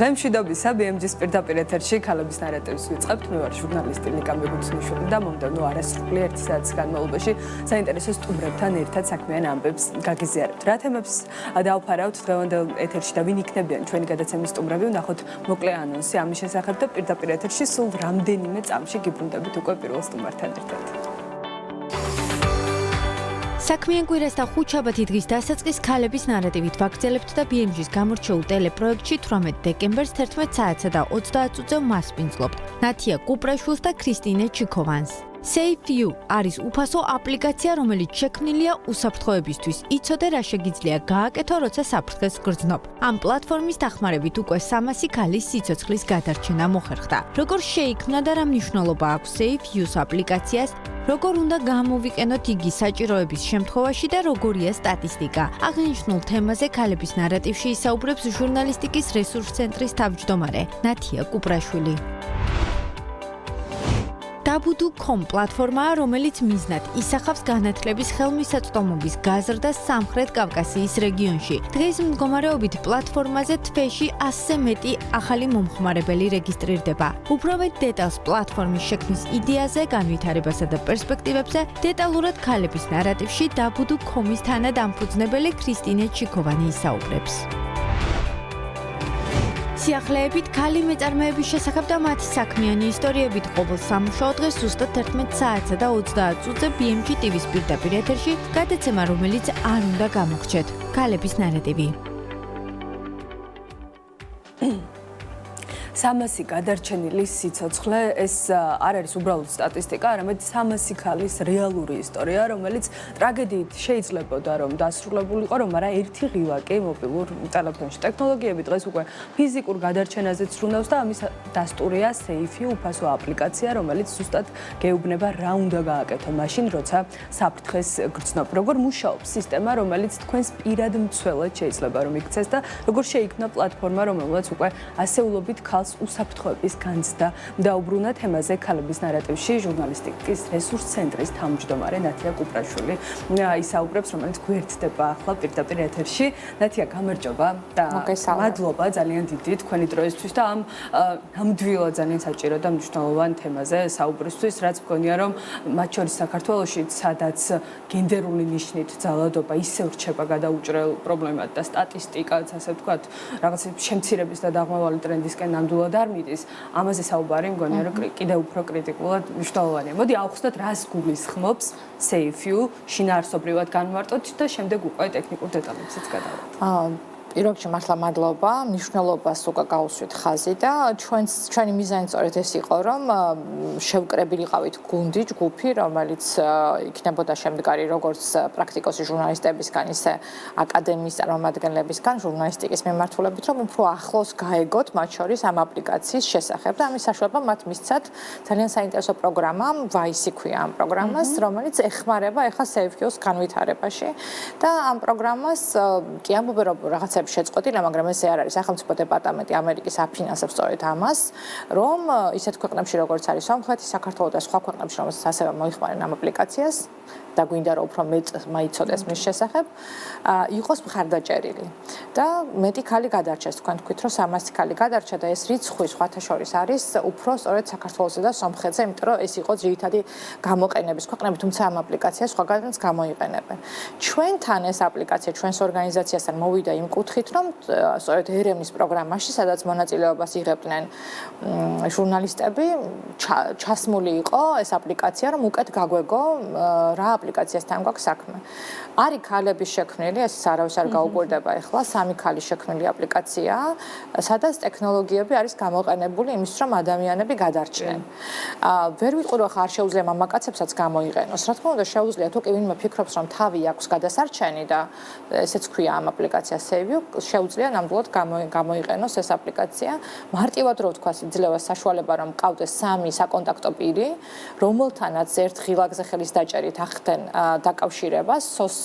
დღემშვიდობისა BMG-ის პირდაპირ ეთერში ქალების ნარატივის ვიწყებთ. მე ვარ ჟურნალისტი ლიკა მეგუცნიშვილი და მომდევნო არასრული 1 საათის განმავლობაში საინტერესო სტუმრებთან ერთად საქმიან ამბებს გაგიზიარებთ. რა თემებს დავფარავთ დღევანდელ ეთერში და ვინ იქნებიან ჩვენი გადაცემის სტუმრები? ვნახოთ მოკლე ანონსი ამის შესახებ და პირდაპირ ეთერში სულ რამდენიმე წამში გიბრუნდებით უკვე პირველ სტუმართან ერთად. საქმიან კვირას და ხუთშაბათი დღის დასაწყის ქალების ნარატივით ვაგრძელებთ და BMG-ის გამორჩეულ ტელეპროექტში 18 დეკემბერს 11 საათსა და 30 წუთზე მასპინძლობთ ნათია კუპრაშვილს და ქრისტინე ჩიქოვანს. Save You არის უფასო აპლიკაცია, რომელიც შექმნილია უსაფრთხოებისთვის. იცოდე რა შეგიძლია გააკეთო, როცა საფრთხეს გრძნობ. ამ პლატფორმის დახმარებით უკვე 300 ქალის სიცოცხლის გადარჩენა მოხერხდა. როგორ შეიქმნა და რა მნიშვნელობა აქვს Save You-ს აპლიკაციას? როგორ უნდა გამოვიყენოთ იგი საჭიროების შემთხვევაში და როგორია სტატისტიკა? აღნიშნულ თემაზე ქალების ნარატივში ისაუბრებს ჟურნალისტიკის რესურს ცენტრის თავმჯდომარე ნათია კუპრაშვილი. Dabudu.com პლატფორმაა, რომელიც მიზნად ისახავს განათლების ხელმისაწვდომობის გაზრდას სამხრეთ კავკასიის რეგიონში. დღეს მდგომარეობით პლატფორმაზე თვეში 100-ზე მეტი ახალი მომხმარებელი რეგისტრირდება. უფრო მეტ დეტალს პლატფორმის შექმნის იდეაზე, განვითარებასა და პერსპექტივებზე დეტალურად ქალების ნარატივში Dabudu.com-ის თანადამფუძნებელი ქრისტინე ჩიქოვანი ისაუბრებს. სიახლეებით ქალი მეწარმეების შესახებ და მათი საქმიანი ისტორიებით ყოველ სამუშაო დღეს ზუსტად 11 საათსა და 30 წუთზე BMG TV-ის პირდაპირ ეთერში გადაცემა, რომელიც არ უნდა გამოგრჩეთ. ქალების ნარატივი. 300 გადარჩენილი სიცოცხლე ეს არ არის უბრალოდ სტატისტიკა, არამედ 300 ქალის რეალური ისტორია, რომელიც ტრაგედიით შეიძლებოდა რომ დასრულებულიყო, მაგრამ ერთი ღილაკი მობილურ ტელეფონში. ტექნოლოგიები დღეს უკვე ფიზიკურ გადარჩენაზე ცრუნავს და ამის დასტურია Save You უფასო აპლიკაცია, რომელიც ზუსტად გეუბნება რა უნდა გააკეთო მაშინ, როცა საფრთხეს გრძნობ. როგორ მუშაობს სისტემა, რომელიც თქვენს პირად მცველად შეიძლება რომ იქცეს და როგორ შეიქმნა პლატფორმა, რომელმაც უკვე ასეულობით უსაფრთხოების განცდა დაუბრუნა თემაზე ქალების ნარატივში ჟურნალისტიკის რესურს ცენტრის თავმჯდომარე ნათია კუპრაშვილი ისაუბრებს, რომელიც გვერდდება ახლა პირდაპირ ეთერში. ნათია, გამარჯობა და მადლობა ძალიან დიდი თქვენი დროისთვის და ამ ნამდვილად ძალიან საჭირო და მნიშვნელოვან თემაზე საუბრისთვის, რაც მგონია რომ მათ შორის საქართველოში, სადაც გენდერული ნიშნით ძალადობა ისევ რჩება გადაუჭრელ პრობლემად და სტატისტიკაც, ასე ვთქვათ, რაღაც შემცირების და დაღმავალი ტრენდისკენ ნამდვილად არ მიდის. ამაზე საუბარი მგონია რომ კიდევ უფრო კრიტიკულად მნიშვნელოვანია. მოდი ავხსნათ, რას გულისხმობს Save You, შინაარსობრივად განვარტოთ და შემდეგ უკვე ტექნიკურ დეტალებსაც გადავართ. პირველ რიგში მართლა მადლობა, მნიშვნელობას უკვე გავუსვით ხაზი და ჩვენი მიზანი სწორედ ეს იყო, რომ შევკრებილიყავით გუნდი, ჯგუფი, რომელიც იქნებოდა შემდგარი როგორც პრაქტიკოსი ჟურნალისტებისგან, ისე აკადემიის წარმომადგენლებისგან, ჟურნალისტიკის მიმართულებით, რომ უფრო ახლოს გაეგოთ მათ შორის ამ აპლიკაციის შესახებ და ამის საშუალება მათ მისცათ ძალიან საინტერესო პროგრამა, Vice ქვია ამ პროგრამას, რომელიც ეხმარება ახლა Save You-ს განვითარებაში და ამ პროგრამას კი ამბობენ რომ რაღაცა შეწყვეტილა, მაგრამ ესე არ არის. სახელმწიფო დეპარტამენტი ამერიკის აფინანსებს სწორედ ამას, რომ ისეთ ქვეყნებში როგორც არის სომხეთი, საქართველო და სხვა ქვეყნებში, რომელსაც ასევე მოიხმარენ ამ აპლიკაციას და გვინდა რომ უფრო მეტ მაიცოდეს მის შესახებ, იყოს მხარდაჭერილი. და მეტი ქალი გადარჩეს, თქვენ თქვით რომ 300 ქალი გადარჩა და ეს რიცხვი სხვათა შორის არის უფრო სწორედ საქართველოსა და სომხეთზე, იმიტომ რომ ეს იყო ძირითადი გამოყენების ქვეყნები, თუმცა ამ აპლიკაციას სხვაგანაც გამოიყენებენ. ჩვენთან ეს აპლიკაცია ჩვენს ორგანიზაციასთან მოვიდა იმ კუთხით, რომ სწორედ ერევნის პროგრამაში, სადაც მონაწილეობას იღებდნენ ჟურნალისტები, ჩასმული იყო ეს აპლიკაცია, რომ უკეთ გაგვეგო რა აპლიკაციასთან გვაქვს საქმე. არის ქალების შექმნილი, ეს არავის არ გაუკვირდება ახლა, 3 ქალის შექმნილი აპლიკაცია, სადაც ტექნოლოგიები არის გამოყენებული იმისთვის, რომ ადამიანები გადარჩნენ. ვერ ვიტყვი რომ ხარ შეუძლია მამაკაცებსაც გამოიყენოს. რა თქმა უნდა, შეუძლია თუ კი ვინმე ფიქრობს, რომ თავი აქვს გადასარჩენი და ესეც ქვია ამ აპლიკაციას Save You, შეუძლია ნამდვილად გამოიყენოს ეს აპლიკაცია. მარტივად რო ვთქვა, იძლევა საშუალება რომ მყავდეს 3 საკონტაქტო პირი, რომელთანაც ერთ ღილაკზე ხელის დაჭერით ახდენ დაკავშირებას SOS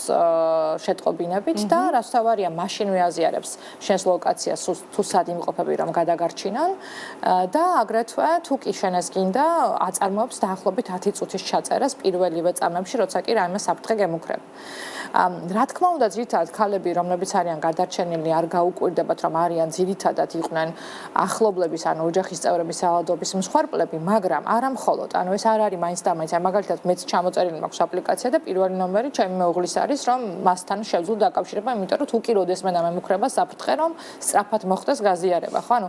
შეტყობინებით და რაც თავარია მაშინ მეაზიარებს შენს ლოკაციას თუ სად იმყოფები რომ გადაგარჩინონ და აგრეთვე თუ კი შენეს გინდა აწარმოებს დაახლოებით 10 წუთის ჩაწერას პირველივე წამებში როცა კი რაიმე საფრთხე გემუქრება. რა თქმა უნდა ძირითადად ქალები რომლებიც არიან გადარჩენილი არ გაუკვირდებათ რომ არიან ძირითადად იყვნენ ახლობლების ან ოჯახის წევრების სავალდობის მსხვერპლები, მაგრამ არა მხოლოდ, ანუ ეს არ არის მაინც და მაინც, მაგალითად მეც ჩამოწერილი მაქვს აპლიკაცია და პირველი ნომერი ჩემი მეუღლის არის, რომ მასთან შევძლო დაკავშირება, იმიტომ რომ თუ კი როდესმე დამემუქრება საფრთხე, რომ სწრაფად მოხდეს გაზიარება, ხო? ანუ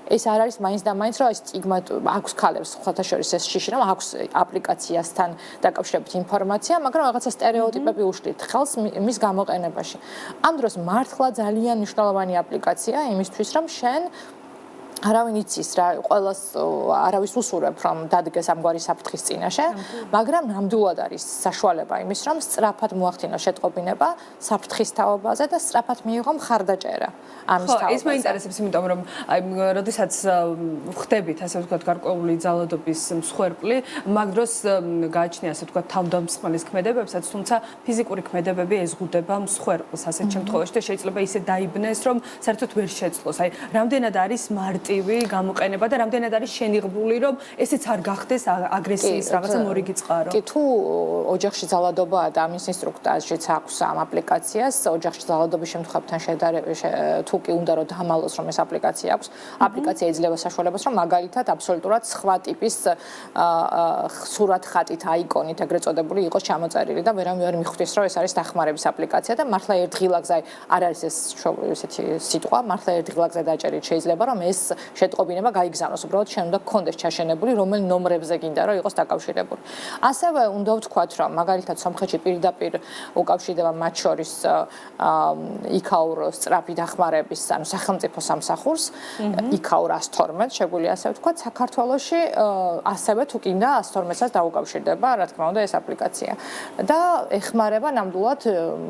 ეს არ არის მაინც და მაინც, რომ ეს სტიგმა აქვს ქალებს, სხვათა შორის ეს შიში, რომ აქვს აპლიკაციასთან დაკავშირებით ინფორმაცია, მაგრამ რაღაცა სტერეოტიპები უშლით ხელს მის გამოყენებაში. ამ დროს მართლა ძალიან მნიშვნელოვანი აპლიკაცია იმისთვის, რომ შენ არავინ იცის რა ყველას არავის უსურვებ რომ დადგეს ამგვარი საფრთხის წინაშე, მაგრამ ნამდვილად არის საშუალება იმის რომ სწრაფად მოახდინოს შეტყობინება საფრთხის თაობაზე და სწრაფად მიიღო მხარდაჭერა ამის თაობაზე. ხო, ეს მაინტერესებს, იმიტომ რომ აი როდესაც ხდებით ასე ვთქვათ გარკვეული ძალადობის მსხვერპლი, მაგ დროს გააჩნია ასე ვთქვათ თავდამსხმელის ქმედებებსაც, თუმცა ფიზიკური ქმედებები ეზღუდება მსხვერპლს ასეთ შემთხვევაში და შეიძლება ისე დაიბნეს რომ საერთოდ ვერ შეძლოს. აი რამდენად არის მარტივი გამოყენება და რამდენად არის შენიღბული რომ ესეც არ გახდეს აგრესიის რაღაცა მორიგი წყარო. კი, თუ ოჯახში ძალადობაა და ამის ინსტრუქტაჟიც აქვს ამ აპლიკაციას, ოჯახში ძალადობის შემთხვევებთან შედარებით თუ კი უნდა რომ დამალოს რომ ეს აპლიკაცია აქვს, აპლიკაცია იძლევა საშუალებას რომ მაგალითად აბსოლუტურად სხვა ტიპის სურათ ხატით, აიკონით ეგრეთ წოდებული იყოს ჩამოწერილი და ვერავინ არ მიხვდეს რომ ეს არის დახმარების აპლიკაცია და მართლა ერთ ღილაკზე არ არის ეს ესეთი სიტყვა, მართლა ერთ ღილაკზე დაჭერით შეიძლება რომ ეს შეტყობინება გაიგზავნოს, უბრალოდ შენ უნდა გქონდეს ჩაშენებული რომელ ნომრებზე გინდა რომ იყოს დაკავშირებული. ასევე უნდა ვთქვათ რომ მაგალითად სომხეთში პირდაპირ უკავშირდება მათ შორის იქაურ სწრაფი დახმარების, ანუ სახელმწიფო სამსახურს, იქაურ 112 შეგვიძლია ასე ვთქვათ, საქართველოში ასევე თუ გინდა 112-საც დაუკავშირდება, რა თქმა უნდა ეს აპლიკაცია. და ეხმარება ნამდვილად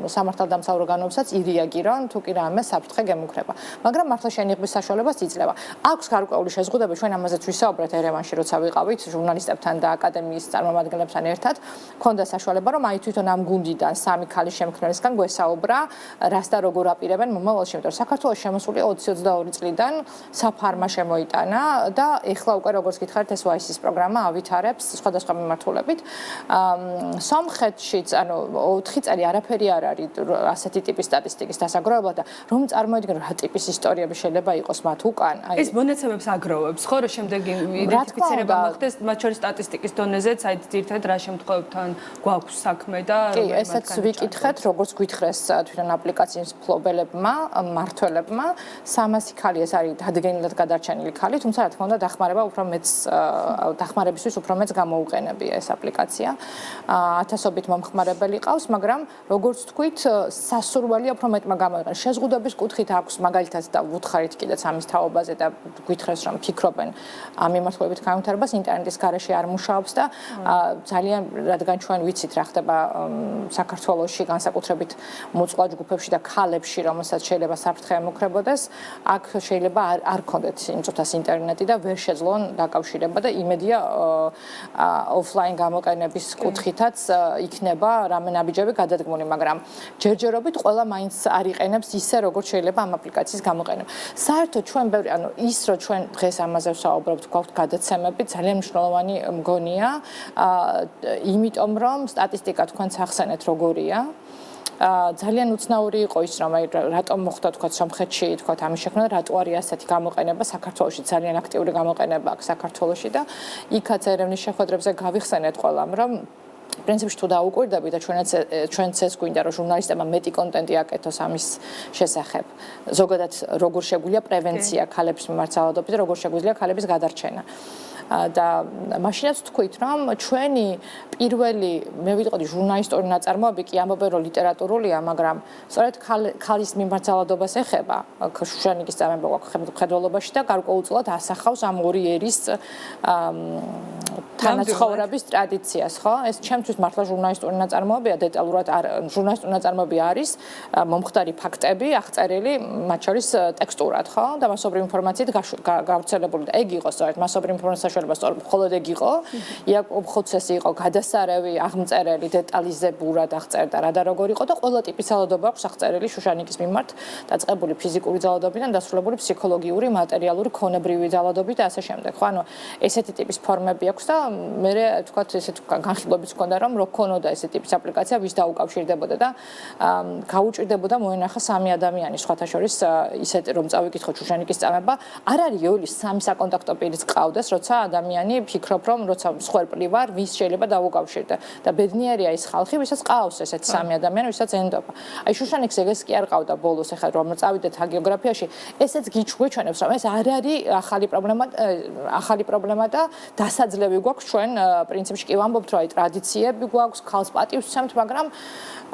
სამართალდამცავ ორგანოებსაც ირეაგირონ თუ კი რამე საფრთხე გემუქრება. მაგრამ მართლა შენიღბის საშუალებას იძლევა. აქვს გარკვეული შეზღუდვები, ჩვენ ამაზეც ვისაუბრეთ ერევანში, როცა ვიყავით ჟურნალისტებთან და აკადემიის წარმომადგენლებთან ერთად, ქონდა საშუალება, რომ აი თვითონ ამ გუნდიდან სამი ქალის შემქმნელისგან გვესაუბრა, რას და როგორ აპირებენ მომავალში, იმიტომ რომ საქართველოს შემოსულია 20-22 წლიდან საფარმა შემოიტანა და ეხლა უკვე როგორც გითხარით, ეს YC-ის პროგრამა ავითარებს სხვადასხვა მიმართულებით. სომხეთშიც, ანუ 4 წელი არაფერი არ არის ასეთი ტიპის სტატისტიკის დასაგროვებლად და რომ წარმოიდგინო რა ტიპის ისტორიები შეიძლება იყოს მათ უკან. ეს მონაცემებს აგროვებს, ხო, რომ შემდეგ იდენტიფიცირება მოხდეს, მათ შორის სტატისტიკის დონეზეც, აი ძირითადად რა შემთხვევებთან გვაქვს საქმე და კი, ესეც ვიკითხეთ, როგორც გვითხრეს თვითონ აპლიკაციის მფლობელებმა, მმართველებმა, 300 ქალი ეს არის დადგენილად გადარჩენილი ქალი, თუმცა რა თქმა უნდა დახმარება უფრო მეც დახმარებისთვის უფრო მეც გამოუყენებია ეს აპლიკაცია. 1000-ობით მომხმარებელი ყავს, მაგრამ როგორც თქვით, სასურველია უფრო მეტმა გამოიყენოს. შეზღუდვების კუთხით აქვს მაგალითად და ვუთხარით კიდეც ამის თაობაზე და გვითხრეს რომ ფიქრობენ ამ მიმართულებით განვითარებას ინტერნეტის გარეშე არ მუშაობს და ძალიან რადგან ჩვენ ვიცით რა ხდება საქართველოში განსაკუთრებით მოწყვლად ჯგუფებში და ქალებში რომელსაც შეიძლება საფრთხე ემუქრებოდეს აქ შეიძლება არ ქონდეთ იმ წუთას ინტერნეტი და ვერ შეძლონ დაკავშირება და იმედია ოფლაინ გამოყენების კუთხითაც იქნება რამე ნაბიჯები გადადგმული მაგრამ ჯერჯერობით ყველა მაინც არ იყენებს ისე როგორც შეიძლება ამ აპლიკაციის გამოყენება საერთოდ ჩვენ ბევრი ანუ ის რომ ჩვენ დღეს ამაზე ვსაუბრობთ გვაქვს გადაცემები ძალიან მნიშვნელოვანი მგონია იმიტომ რომ სტატისტიკა თქვენც ახსენეთ როგორია ძალიან უცნაური იყო ის რომ აი რატომ მოხდა თქვა სომხეთში თქვა ამის შექმნა რატო არის ასეთი გამოყენება საქართველოში ძალიან აქტიური გამოყენება აქვს საქართველოში და იქაც ერევნის შეხვედრებზე გავიხსენეთ ყველამ რომ პრინციპში თუ დაუკვირდები და ჩვენც ეს გვინდა რომ ჟურნალისტებმა მეტი კონტენტი აკეთოს ამის შესახებ ზოგადად როგორ შეგვიძლია პრევენცია ქალების მიმართ ძალადობაზე და როგორ შეგვიძლია ქალების გადარჩენა და მაშინაც თქვით რომ ჩვენი პირველი მე ვიტყოდი ჟურნალისტური ნაწარმოები კი ამბობენ რომ ლიტერატურულია მაგრამ სწორედ ქალის მიმართ ძალადობას ეხება შუშანიკის წამება გვაქვს ხედველობაში და გარკვეულწილად ასახავს ამ ორი ერის თანაცხოვრების ტრადიციას ხო ეს ჩემთვის მართლა ჟურნალისტური ნაწარმოებია დეტალურად ჟურნალისტური ნაწარმოები არის მომხდარი ფაქტები აღწერილი მათ შორის ტექსტურად ხო და მასობრივი ინფორმაციით გავრცელებული და ეგ იყო სწორედ მასობრივი ინფორმაციის საშუალება სწორ მხოლოდ ეგ იყო. იაკობ ხოცესი იყო გადასარევი, აღმწერელი, დეტალიზებურად აღწერდა რა და როგორ იყო და ყველა ტიპის ძალადობა აქვს აღწერილი შუშანიკის მიმართ, დაწყებული ფიზიკური ძალადობიდან დასრულებული ფსიქოლოგიური, მატერიალური, ქონებრივი ძალადობით და ასე შემდეგ. ხო, ანუ ესეთი ტიპის ფორმები აქვს და მე ვთქვათ ესეთ განხილვებიც მქონდა რომ რო ქონოდა ესეთი ტიპის აპლიკაცია ვის დაუკავშირდებოდა და გაუჭირდებოდა მოენახა 3 ადამიანი სხვათა შორის ისეთ რომ წავიკითხოთ შუშანიკის წამება არ არის იოლის 3 საკონტაქტო პირიც ყავდეს როცა ადამიანი ფიქრობ რომ როცა მსხვერპლი ვარ ვის შეიძლება დავუკავშირდე და ბედნიერია ის ხალხი ვისაც ყავს ესეთ 3 ადამიანი ვისაც ენდობა აი შუშანიკს ეგეს კი არ ყავდა ბოლოს ეხლა რომ წავიდეთ ჰაგიოგრაფიაში ესეც გიჩვენებს რომ ეს არ არის ახალი პრობლემა და დასაძლევი გვაქვს ჩვენ პრინციპში კი ვამბობთ რომ აი ტრადიციები გვაქვს ხალხს პატივს ვცემთ მაგრამ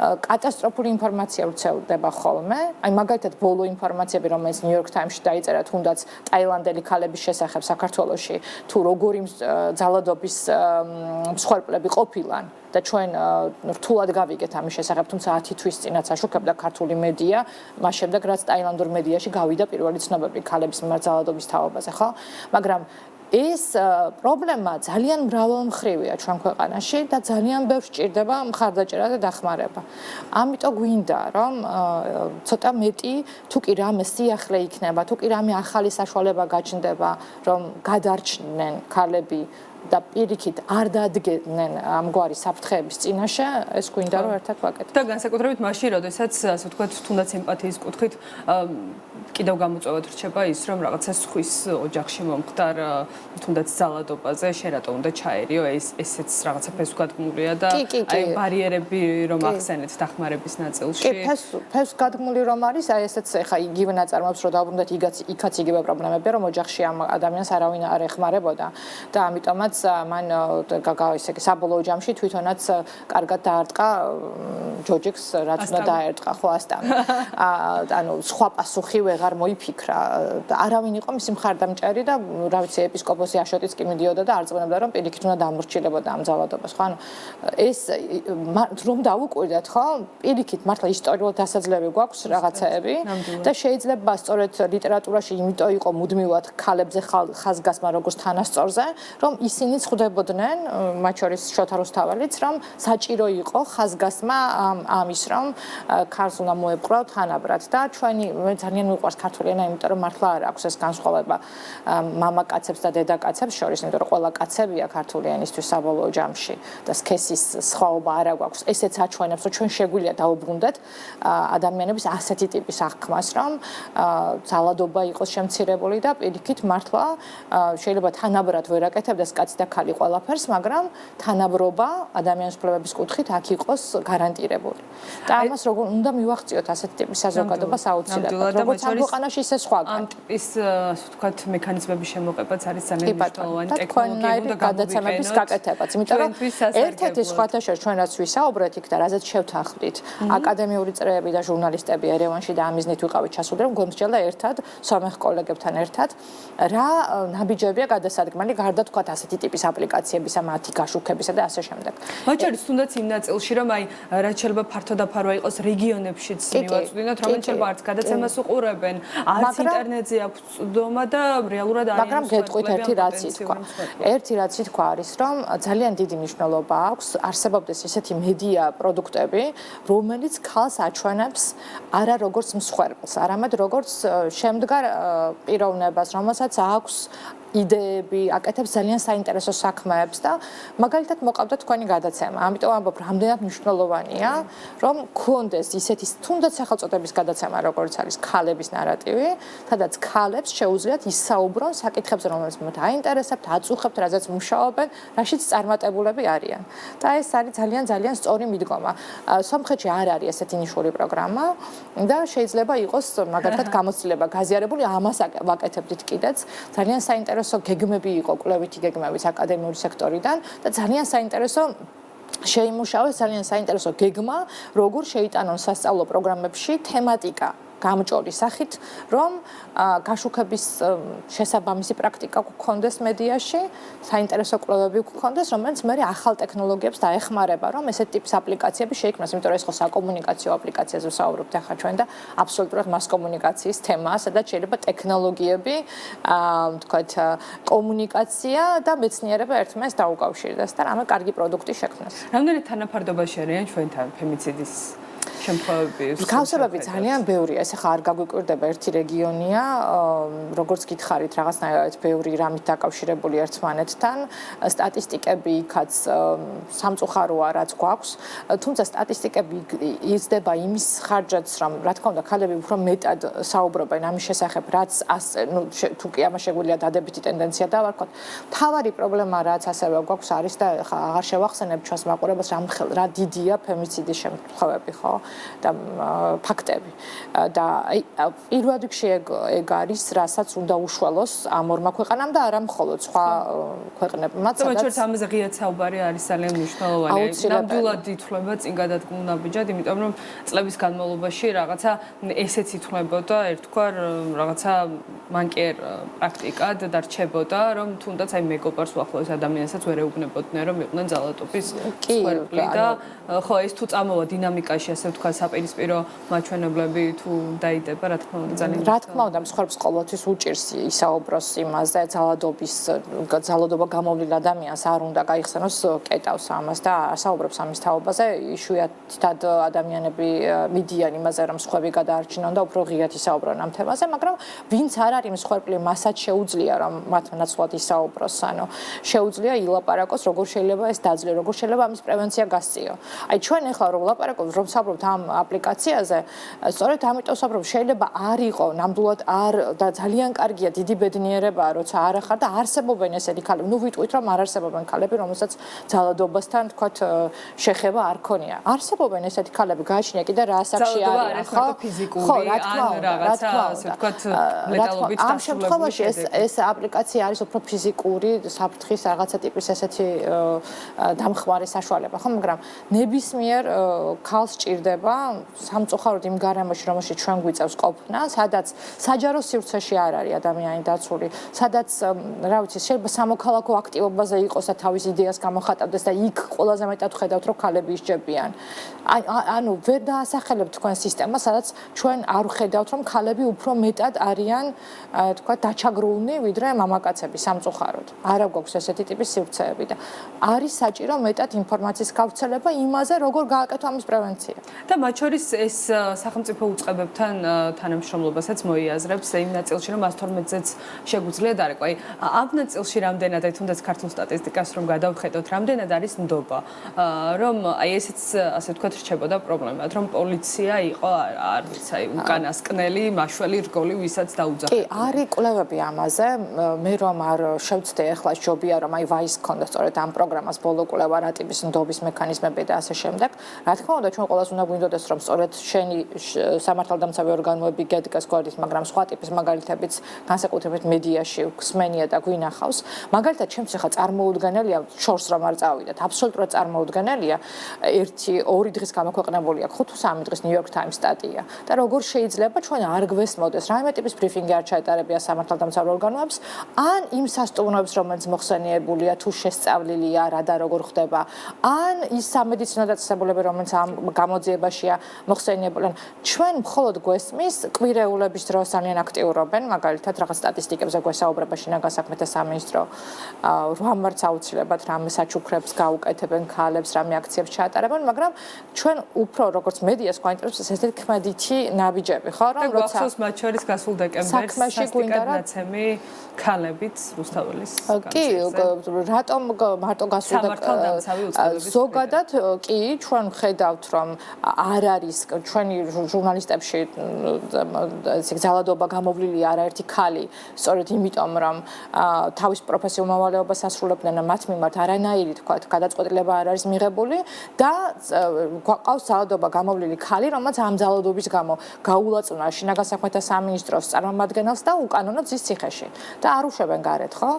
კატასტროფული ინფორმაცია ვრცელდება ხოლმე. აი მაგალითად ბოლო ინფორმაციები რომელიც New York Times-ში დაიწერა თუნდაც ტაილანდელი ქალების შესახებ საქართველოში თუ როგორი ძალადობის მსხვერპლები ყოფილან და ჩვენ რთულად გავიგეთ ამის შესახებ თუმცა 10 თვის წინაც აშუქებდა ქართული მედია მას შემდეგ რაც ტაილანდურ მედიაში გავიდა პირველი ცნობები ქალების მიმართ ძალადობის თაობაზე ხო მაგრამ ეს პრობლემა ძალიან მრავალმხრივია ჩვენ ქვეყანაში და ძალიან ბევრს სჭირდება მხარდაჭერა და დახმარება. ამიტომ გვინდა რომ ცოტა მეტი თუ კი რამე სიახლე იქნება, თუ კი რამე ახალი საშუალება გაჩნდება, რომ გადარჩნენ ქალები და პირიქით არ დადგნენ ამგვარი საფრთხეების წინაშე, ეს გვინდა რომ ერთად ვაკეთოთ. და განსაკუთრებით მაშინ, როდესაც ასე ვთქვათ, თუნდაც ემპათიის კუთხით კიდევ გამოწვევად რჩება ის, რომ რაღაცა სხვის ოჯახში მომხდარ თუნდაც ძალადობაზე შენ რატო უნდა ჩაერიო, ესეც რაღაცა ფესვგადგმულია და აი ბარიერები რომ ახსენეთ დახმარების ნაწილში. კი, ფესვგადგმული რომ არის, აი ესეც ეხა იგივე ნაწარმოებს რომ დაუბრუნდეთ იქაც იგივე პრობლემებია, რომ ოჯახში ამ ადამიანს არავინ არ ეხმარებოდა და ამიტომაც მან ისე საბოლოო ჯამში თვითონაც კარგად დაარტყა ჯოჯიქს რაც უნდა დაერტყა ხო ასთან. ანუ სხვა პასუხი ვეღარ მოიფიქრა და არავინ იყო მისი მხარდამჭერი და რა ვიცი ეპისკოპოსი აშოტიც კი მიდიოდა და არ წმენდა რომ პირიქით უნდა დამორჩილებოდა ამ ძალადობას ხო ანუ ეს რომ დავუკვირდეთ ხო პირიქით მართლა ისტორიულად დასაძლევი გვაქვს რაღაცაები და შეიძლება სწორედ ლიტერატურაში იმიტომ იყო მუდმივად ქალებზე ხაზგასმა როგორც თანასწორზე რომ ისინი ხვდებოდნენ მათ შორის შოთა რუსთაველიც რომ საჭირო იყო ხაზგასმა ამის რომ ქალს უნდა მოეპყრო თანაბრად და ჩვენი ძალიან მიყვარს ქართული ენა იმიტომ რომ მართლა არ აქვს ეს განსხვავება მამაკაცებს და დედაკაცებს შორის იმიტომ რომ ყველა კაცებია ქართული ენისთვის საბოლოო ჯამში და სქესის სხვაობა არ აქვს ესეც აჩვენებს რომ ჩვენ შეგვიძლია დაუბრუნდეთ ადამიანების ასეთი ტიპის აღქმას რომ ძალადობა იყოს შემცირებული და პირიქით მართლა შეიძლება თანაბრად ვერ აკეთებდეს კაცი და ქალი ყველაფერს მაგრამ თანაბრობა ადამიანის უფლებების კუთხით აქ იყოს გარანტირებული და ამას როგორ უნდა მივახციოთ ასეთი ტიპის საზოგადოებას აუცილებლად როგორც ამ ქვეყანაში ისე სხვაგან ამ ტიპის ასე ვთქვათ მექანიზმების შემოყებაც არის ძალიან მნიშვნელოვანი ტექნოლოგიები და გადაცემების გაკეთებაც იმიტომ რომ ერთ-ერთი სხვათა შორის ჩვენ რაც ვისაუბრეთ იქ და რაზეც შევთანხმდით აკადემიური წრეები და ჟურნალისტები ერევანში და ამიზნით ვიყავით ჩასული რომ გვემსჯელდა ერთად სომეხ კოლეგებთან ერთად რა ნაბიჯებია გადასადგმელი გარდა თქვათ ასეთი ტიპის აპლიკაციებისა მათი გაშუქებისა და ასე შემდეგ. მათ შორის თუნდაც იმ ნაწილში რომ აი რაც შეიძლება ფართოდაფარვა იყოს რეგიონებშიც მივაწვდინოთ რომელიც შეიძლება არც გადაცემას უყურებენ არც ინტერნეტზე აქვს წვდომა და რეალურად არის მაგრამ გეტყვით ერთი რაც ითქვა არის რომ ძალიან დიდი მნიშვნელობა აქვს არსებობდეს ესეთი მედია პროდუქტები რომელიც ქალს აჩვენებს არა როგორც მსხვერპლს არამედ როგორც შემდგარ პიროვნებას რომელსაც აქვს იდეები, აკეთებს ძალიან საინტერესო საქმეებს და მაგალითად მოყავდა თქვენი გადაცემა. ამიტომ ამბობ, რამდენად მნიშვნელოვანია, რომ გქონდეს ისეთი თუნდაც სახელწოდების გადაცემა, როგორც არის ქალების ნარატივი, სადაც ქალებს შეუძლიათ ისაუბრონ საკითხებზე, რომელიც მათ აინტერესებთ, აწუხებთ, რაზეც მუშაობენ, რაშიც წარმატებულები არიან. და ეს არის ძალიან სწორი მიდგომა. სომხეთში არ არის ესეთი ნიშნული პროგრამა და შეიძლება იყოს მაგალითად გამოცდილება გაზიარებული, ამას ვაკეთებდით კიდეც. ძალიან საინტერესო გეგმები იყო, კვლევითი გეგმებიც აკადემიური სექტორიდან და ძალიან საინტერესო შეიმუშავეს ძალიან საინტერესო გეგმა, როგორ შეიტანონ სასწავლო პროგრამებში თემატიკა გამჭოლი სახით, რომ გაშუქების შესაბამისი პრაქტიკა გქონდეს მედიაში, საინტერესო კვლევები გქონდეს, რომელიც მე ახალ ტექნოლოგიებს დაეხმარება, რომ ესეთ ტიპის აპლიკაციები შეიქმნას, იმიტომ რომ ეს ხო საკომუნიკაციო აპლიკაციაზე ვსაუბრობთ ახლა ჩვენ და აბსოლუტურად მას კომუნიკაციის თემაა, სადაც შეიძლება ტექნოლოგიები, ვთქვათ, კომუნიკაცია და მეცნიერება ერთმანეთს დაუკავშირდეს და რამე კარგი პროდუქტი შექმნას. რამდენი თანაფარდობაში არიან ჩვენთან ფემიციდის შემთხვევები? გავსებები ძალიან ბევრია, ეს ახლა არ გაგვიკვირდება ერთი რეგიონია, როგორც გითხარით, რაღაცნაირად ბევრი რამით დაკავშირებული ერთმანეთთან, სტატისტიკები იქაც სამწუხაროა, რაც გვაქვს, თუმცა სტატისტიკები იზრდება იმის ხარჯაც, რომ რა თქმა უნდა, ქალები უფრო მეტად საუბრობენ ამის შესახებ, რაც თუ კი ამას შეგვიძლია დადებითი ტენდენცია დავარქვათ. მთავარი პრობლემა, რაც ასევე გვაქვს არის და ახლა აღარ შევახსენებ ჩვენს მაყურებელს, რა დიდია ფემიციდის შემთხვევები, ხო? და ფაქტები და პირველ რიგში ეგ არის, რასაც უნდა უშველოს ამ ორმა ქვეყანამ და არა მხოლოდ სხვა ქვეყნებმაც. სადაც ამაზე ღიად საუბარი არის ძალიან მნიშვნელოვანი. ნამდვილად ითვლება წინ გადადგმულ ნაბიჯად, იმიტომ რომ წლების განმავლობაში რაღაცა ესეც ითვლებოდა, ერთგვარ რაღაცა მანკიერ პრაქტიკად და რჩებოდა, რომ თუნდაც აი მეგობარს უახლოეს ადამიანსაც ვერ ეუბნებოდნენ, რომ იყვნენ ძალადობის მსხვერპლი და ხო ეს თუ წამოვა დინამიკაში, ასე ვთქვა, საპირისპირო მაჩვენებლები თუ დაიდება, რა თქმა უნდა, ძალიან რა თქმა უნდა, მსხვერპლს ყოველთვის უჭირს ისაუბროს იმაზე, ძალადობა გამოვლილ ადამიანს არ უნდა გაიხსენოს კეტავს ამას და ასაუბრებს ამის თაობაზე, იშვიათად ადამიანები მიდიან იმაზე, რომ სხვები გადაარჩინონ და უფრო ღიად ისაუბრონ ამ თემაზე, მაგრამ ვინც არ არის მსხვერპლი, მასაც შეუძლია რომ მათ ნაცვლად ისაუბროს, ანუ შეუძლია ილაპარაკოს, როგორ შეიძლება ეს დაძლეო, როგორ შეიძლება ამის პრევენცია გასწიო. აი ჩვენ ახლა რომ ვლაპარაკობთ, რომ საუბრობთ ამ აპლიკაციაზე, სწორედ ამიტომ ვსაუბრობ, შეიძლება არ იყო, ნამდვილად არ და ძალიან კარგია, დიდი ბედნიერებაა, როცა არ ახარ და არსებობენ ესეთი ქალები. ნუ ვიტყვით, რომ არ არსებობენ ქალები, რომელსაც ძალადობასთან, თქვათ, შეხება არ ქონია. არსებობენ ესეთი ქალები, გააჩნია კიდე რა ასაკში არიან, ხო? ხო, რა თქმა უნდა, ასე ვთქვათ, ლეტალობით ამ შემთხვევაში ეს აპლიკაცია არის უფრო ფიზიკური, საფრთხის რაღაცა ტიპის ესეთი დამხმარე საშუალება, ხო, მაგრამ ნებისმიერ ქალს ჭირდება სამწუხაროდ იმ გარემოში, რომელშიც ჩვენ გვიწევს ყოფნა, სადაც საჯარო სივრცეში არ არის ადამიანი დაცული, სადაც რა ვიცი, შეიძლება სამოქალაქო აქტივობაზე იყოს და თავის იდეას გამოხატავდეს და იქ ყველაზე მეტად ხედავთ, რომ ქალები ისჯებიან. ანუ ვერ დაასახელებთ თქვენ სისტემას, სადაც ჩვენ არ ხედავთ, რომ ქალები უფრო მეტად არიან, თქვა, დაჩაგრული, ვიდრე მამაკაცები სამწუხაროდ. არა გვაქვს ესეთი ტიპის სივრცეები და არის საჭირო მეტად ინფორმაციის გავრცელება იმაზე, როგორ გააკეთო ამის პრევენცია. და მათ შორის ეს სახელმწიფო უწყებებთან თანამშრომლობასაც მოიაზრებს იმ ნაწილში, რომ 112-ზეც შეგვიძლია დარეკვა. აი, ამ ნაწილში რამდენად, აი თუნდაც ქართულ სტატისტიკას რომ გადავხედოთ, რამდენად არის ნდობა, რომ აი ესეც ასე ვთქვათ რჩებოდა პრობლემად, რომ პოლიცია იყო, არ ვიცი, აი უკანასკნელი, მაშველი რგოლი, ვისაც დაუძახებდა. კი, არის კვლევები ამაზე. მე რომ არ შევცდე ახლა ჯობია რომ აი ვაის ქონდა სწორედ ამ პროგრამას ბოლო კვლევა რა ტიპის ნდობის მექანიზმები და ასე შემდეგ. რა თქმა უნდა, ჩვენ ყველას უნდა გვინდოდეს რომ სწორედ შენი სამართალდამცავი ორგანოები გედგას გვერდით, მაგრამ სხვა ტიპის მაგალითებიც განსაკუთრებით მედიაში გვსმენია და გვინახავს. მაგალითად, ჩემს ახლა წარმოუდგენელია, შორს რომ არ წავიდეთ, აბსოლუტურად წარმოუდგენელია, 1-2 დღის გამოქვეყნებული აქვს 5 თუ 3 დღის New York Times სტატია და როგორ შეიძლება ჩვენ არ გვესმოდეს რაიმე ტიპის ბრიფინგი არ ჩაეტარებია სამართალდამცავ ორგანოებს, ან იმ სასტუმროებს, რომელიც მოხსენიებულია, თუ შესწავლილია რა და როგორ ხდება, ან ის სამედიცინო დაწესებულებები, რომელიც ამ გამოძიებაშია მოხსენიებული. ჩვენ მხოლოდ გვესმის კვირეულების დროს ძალიან აქტიურობენ, მაგალითად, რაღაც სტატისტიკებზე გვესაუბრება შინაგან საქმეთა სამინისტრო, 8 მარტს აუცილებლად რამე საჩუქრებს გაუკეთებენ ქალებს, რამე აქციებს ჩაატარებენ, მაგრამ ჩვენ უფრო როგორც მედიას გვაინტერესებს ესეთი ქმედითი ნაბიჯები, ხო, რომ როცა გვახსოვს მათ შორის გასულ დეკემბერს სასტიკად ნაცემი ქალებით რუსთაველის კი, რატომ მარტო გასულ ზოგადად კი, ჩვენ ვხედავთ, რომ არ არის ჩვენი ჟურნალისტებში ძალადობა გამოვლილი არაერთი ქალი, სწორედ იმიტომ, რომ თავის პროფესიულ მოვალეობას ასრულებდნენ და მათ მიმართ არანაირი, თქვათ, გადაწყვეტილება არ არის მიღებული და გვაყავს ძალადობა გამოვლილი ქალი, რომელიც ამ ძალადობის გამო გაულაწუნა შინაგან საქმეთა სამინისტროს წარმომადგენელს და უკანონოდ ზის ციხეში და არ უშვებენ გარეთ, ხო?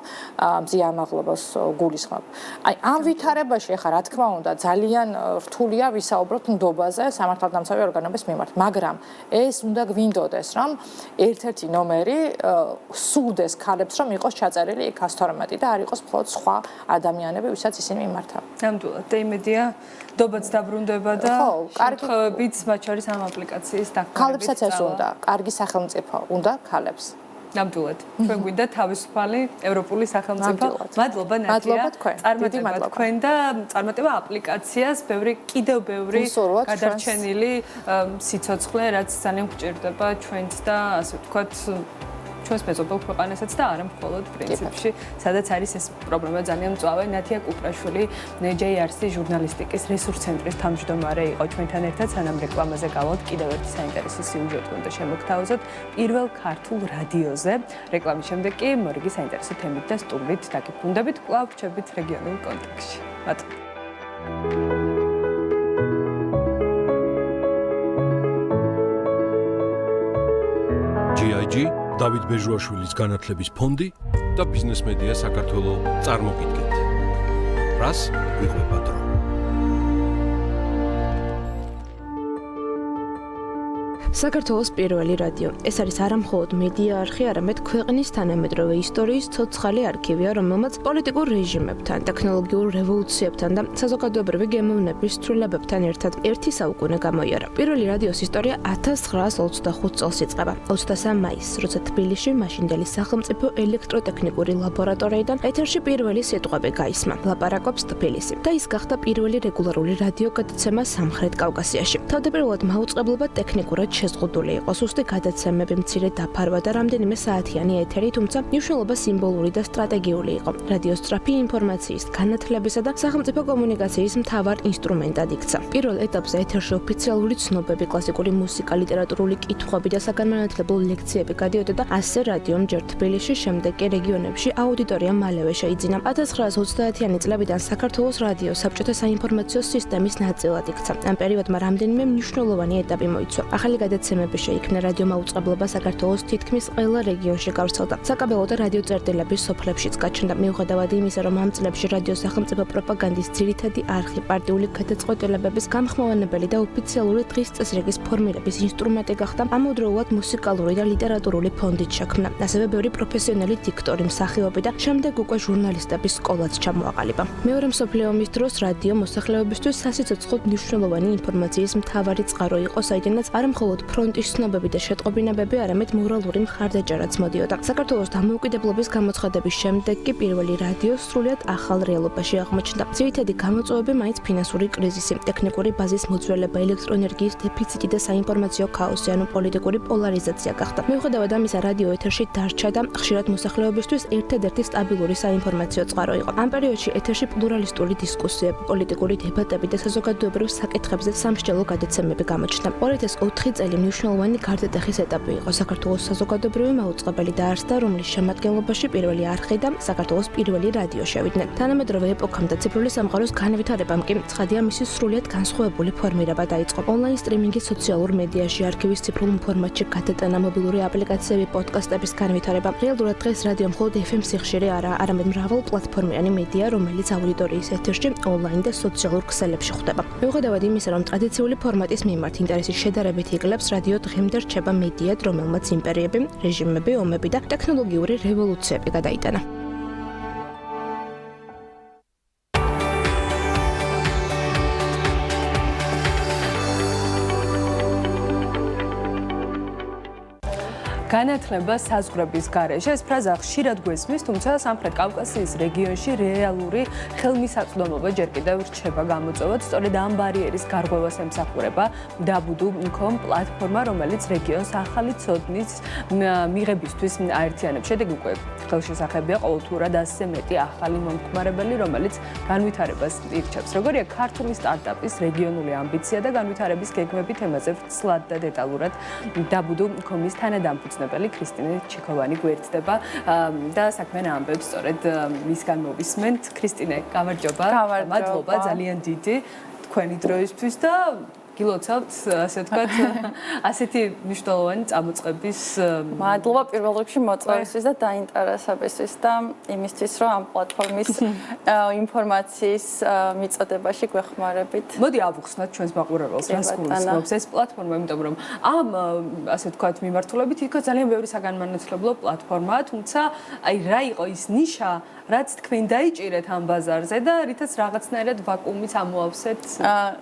მზია ამაღლებას გულისხმობ. აი, ამ ვითარებაში ახლა რა თქმა უნდა ძალიან რთულია ვისაუბროთ ნდობაზე, სამართალდამცავი ორგანოების მიმართ. მაგრამ ეს უნდა გვინდოდეს, რომ ერთ-ერთი ნომერი სურდეს ქალებს, რომ იყოს ჩაწერილი 112 და არ იყოს მხოლოდ სხვა ადამიანები, ვისაც ისინი მიმართავენ. ნამდვილად, და იმედია, დობაც დაბრუნდება და შემთხვევებიც მათ შორის ამ აპლიკაციის დაკავებით. ქალებსაც ეს უნდა, კარგი სახელმწიფო უნდა ქალებს. ნამდვილად. ჩვენ გვინდა თავისუფალი ევროპული სახელმწიფო. მადლობა ნატია. წარმატება თქვენ და წარმატება აპლიკაციას, კიდევ ბევრი გადარჩენილი სიცოცხლე, რაც ძალიან გვჭირდება ჩვენც და ასე ვთქვათ ჩვენს მეზობელ ქვეყანასაც და არა მხოლოდ პრინციპში, სადაც არის ეს პრობლემა ძალიან მწვავე. ნათია კუპრაშვილი, JRC ჟურნალისტიკის რესურს ცენტრის თავმჯდომარე იყო ჩვენთან ერთად, სანამ რეკლამაზე გავალთ, კიდევ ერთი საინტერესო სიუჟეტი უნდა შემოგთავაზოთ პირველ ქართულ რადიოზე. რეკლამის შემდეგ კი მორიგი საინტერესო თემით და სტუმრით დაგიბრუნდებით, კვლავ რჩებით რეგიონულ კონტექსტში. მადლობა. GIG დავით ბეჟუაშვილის განათლების ფონდი და ბიზნეს მედია საქართველოს წარმოგიდგენთ. რას გვიყვება დრო? საქართველოს პირველი რადიო. ეს არის არა მხოლოდ მედია არხი, არამედ ქვეყნის თანამედროვე ისტორიის ცოცხალი არქივია, რომელმაც პოლიტიკურ რეჟიმებთან, ტექნოლოგიურ რევოლუციებთან და საზოგადოებრივი გემოვნების ცვლილებებთან ერთად ერთი საუკუნე გამოიარა. პირველი რადიოს ისტორია 1925 წელს იწყება. 23 მაისს, როცა თბილისში მაშინდელი სახელმწიფო ელექტროტექნიკური ლაბორატორიიდან ეთერში პირველი სიტყვები გაისმა. ლაპარაკობს თბილისი და ის გახდა პირველი რეგულარული რადიო გადაცემა სამხრეთ კავკასიაში. თავდაპირველად მაუწყებლობა ტექნიკურად შეზღუდული იყო. სუსტი გადაცემები, მცირე დაფარვა და რამდენიმე საათიანი ეთერი, თუმცა მნიშვნელობა სიმბოლური და სტრატეგიული იყო. რადიოს სწრაფი ინფორმაციის, განათლებისა და სახელმწიფო კომუნიკაციის მთავარ ინსტრუმენტად იქცა. პირველ ეტაპზე ეთერში ოფიციალური ცნობები, კლასიკური მუსიკა, ლიტერატურული კითხვები და საგანმანათლებლო ლექციები გადიოდა და ასე რადიომ ჯერ თბილისში, შემდეგ კი რეგიონებში აუდიტორია მალევე შეიძინა. 1930-იანი წლებიდან საქართველოს რადიო საბჭოთა საინფორმაციო სისტემის ნაწილად იქცა. ამ პერიოდმა რამდენიმე მნიშვნელოვანი ეტაპი მოიცვა. ახალი გადაცემები შეიქმნა, რადიო მაუწყებლობა საქართველოს თითქმის ყველა რეგიონში გავრცელდა. საკაბელო და რადიო წერტილები სოფლებშიც გაჩნდა. მიუხედავად იმისა, რომ ამ წლებში რადიო სახელმწიფო პროპაგანდის ძირითადი არხი, პარტიული გადაწყვეტილებების გამხმოვანებელი და ოფიციალური დღის წესრიგის ფორმირების ინსტრუმენტი გახდა, ამავდროულად მუსიკალური და ლიტერატურული ფონდით შექმნა. ასევე ბევრი პროფესიონალი დიქტორი, მსახიობი და შემდეგ უკვე ჟურნალისტების სკოლაც ჩამოაყალიბა. მეორე მსოფლიო ომის დროს რადიო მოსახლეობისთვის სასიცოცხლოდ მნიშვნელოვანი ინფორმაციის მთავარი წყარო იყო, საიდანაც არა მხოლოდ ფრონტის ცნობები და შეტყობინებები, არამედ მორალური მხარდაჭერაც მოდიოდა. საქართველოს დამოუკიდებლობის გამოცხადების შემდეგ კი პირველი რადიო სრულიად ახალ რეალობაში აღმოჩნდა. ძირითადი გამოწვევები მაინც ფინანსური კრიზისი, ტექნიკური ბაზის მოძველება, ელექტროენერგიის დეფიციტი და საინფორმაციო ქაოსი, ანუ პოლიტიკური პოლარიზაცია გახდა. მიუხედავად ამისა, რადიო ეთერში დარჩა და ხშირად მოსახლეობისთვის ერთადერთი სტაბილური საინფორმაციო წყარო იყო. ამ პერიოდში ეთერში პლურალისტური დისკუსიები, პოლიტიკური დებატები და საზოგადოებრივ საკითხებზე სამსჯელო გადაცემები გამოჩნდა. 2004 წელი მნიშვნელოვანი გარდატეხის ეტაპი იყო. საქართველოს საზოგადოებრივი მაუწყებელი დაარსდა, რომლის შემადგენლობაში პირველი არხი და საქართველოს პირველი რადიო შევიდნენ. თანამედროვე ეპოქამ და ციფრული სამყაროს განვითარებამ კი ცხადია მისი სრულიად განსხვავებული ფორმირება დაიწყო. ონლაინ სტრიმინგი, სოციალურ მედიაში, არქივის ციფრულ ფორმატში გადატანა, მობილური აპლიკაციები, პოდკასტების განვითარება. რეალურად დღეს რადიო მხოლოდ FM სიხშირე არაა, არამედ მრავალპლატფორმიანი მედია, რომელიც აუდიტორიის ეთერში, ონლაინ და სოციალურ ქსელებში ხვდება. მიუხედავად იმისა, რომ ტრადიციული ფორმატის მიმართ ინტერესი შედარებით იკლებს, რადიო დღემდე რჩება მედიად, რომელმაც იმპერიები, რეჟიმები, ომები და ტექნოლოგიური რევოლუციები გადაიტანა. განათლება საზღვრების გარეშე. ეს ფრაზა ხშირად გვესმის, თუმცა სამხრეთ კავკასიის რეგიონში რეალური ხელმისაწვდომობა ჯერ კიდევ რჩება გამოწვევად. სწორედ ამ ბარიერის გარღვევას ემსახურება dabudum.com პლატფორმა, რომელიც რეგიონს ახალი ცოდნის მიღებისთვის აერთიანებს. შედეგი უკვე ხელშესახებია, ყოველთურად 100-ზე მეტი ახალი მომხმარებელი, რომელიც განვითარებას ირჩევს. როგორია ქართული სტარტაპის რეგიონული ამბიცია და განვითარების გეგმები, თემაზე ვცლად და დეტალურად dabudum.com-ის თანადამფუძნებელი ქრისტინე ჩიქოვანი გვერდდება და საქმიან ამბებს სწორედ მისგან მოვისმენთ. ქრისტინე, გამარჯობა. მადლობა ძალიან დიდი თქვენი დროისთვის და გილოცავთ, ასე ვთქვათ, ასეთი მნიშვნელოვანი წამოწყების მადლობა პირველ რიგში მოწვევისთვის და დაინტერესებისთვის და იმისთვის, რომ ამ პლატფორმის ინფორმაციის მიწოდებაში გვეხმარებით. მოდი ავუხსნათ ჩვენს მაყურებელს, რას გულისხმობს ეს პლატფორმა, იმიტომ რომ ამ ასე ვთქვათ მიმართულებით თითქოს ძალიან ბევრი საგანმანათლებლო პლატფორმაა, თუმცა აი რა იყო ის ნიშა, რაც თქვენ დაიჭირეთ ამ ბაზარზე და რითაც რაღაცნაირად ვაკუუმიც ამოავსეთ.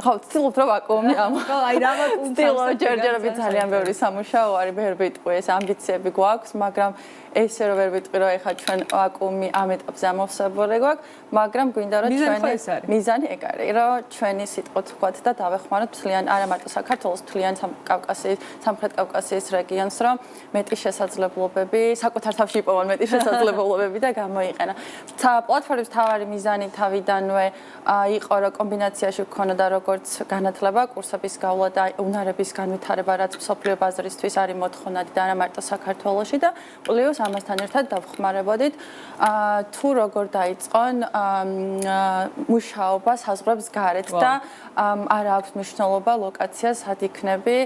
ხო, ვცდილობთ რომ ვაკუუმი ხო, აი რა ვაკუუმი ჯერჯერობით ძალიან ბევრი სამუშაო არის, ვერ ვიტყვი ეს ამბიციები გვაქვს, მაგრამ ესე რომ ვერ ვიტყვი რომ ეხლა ჩვენ ვაკუუმი ამ ეტაპზე ამოვსებული გვაქვს, მაგრამ გვინდა რომ ჩვენი მიზანი ეგ არის, რომ ჩვენი სიტყვით ვთქვათ და დავეხმაროთ მთლიან არა მარტო საქართველოს, მთლიან სამხრეთ კავკასიის რეგიონს, რომ მეტი შესაძლებლობები, საკუთარ თავში იპოვონ მეტი შესაძლებლობები და გამოიყენა. პლატფორმის თავარი მიზანი თავიდანვე იყო, რომ კომბინაციაში გქონოდა როგორც განათლება, კურსების გავლა და უნარების განვითარება, რაც მსოფლიო ბაზრისთვის არის მოთხოვნადი და არა მარტო საქართველოში და პლუს ამასთან ერთად დავხმარებოდით თუ როგორ დაიწყონ მუშაობა საზღვრებს გარეთ და არ აქვს მნიშვნელობა ლოკაცია სად იქნები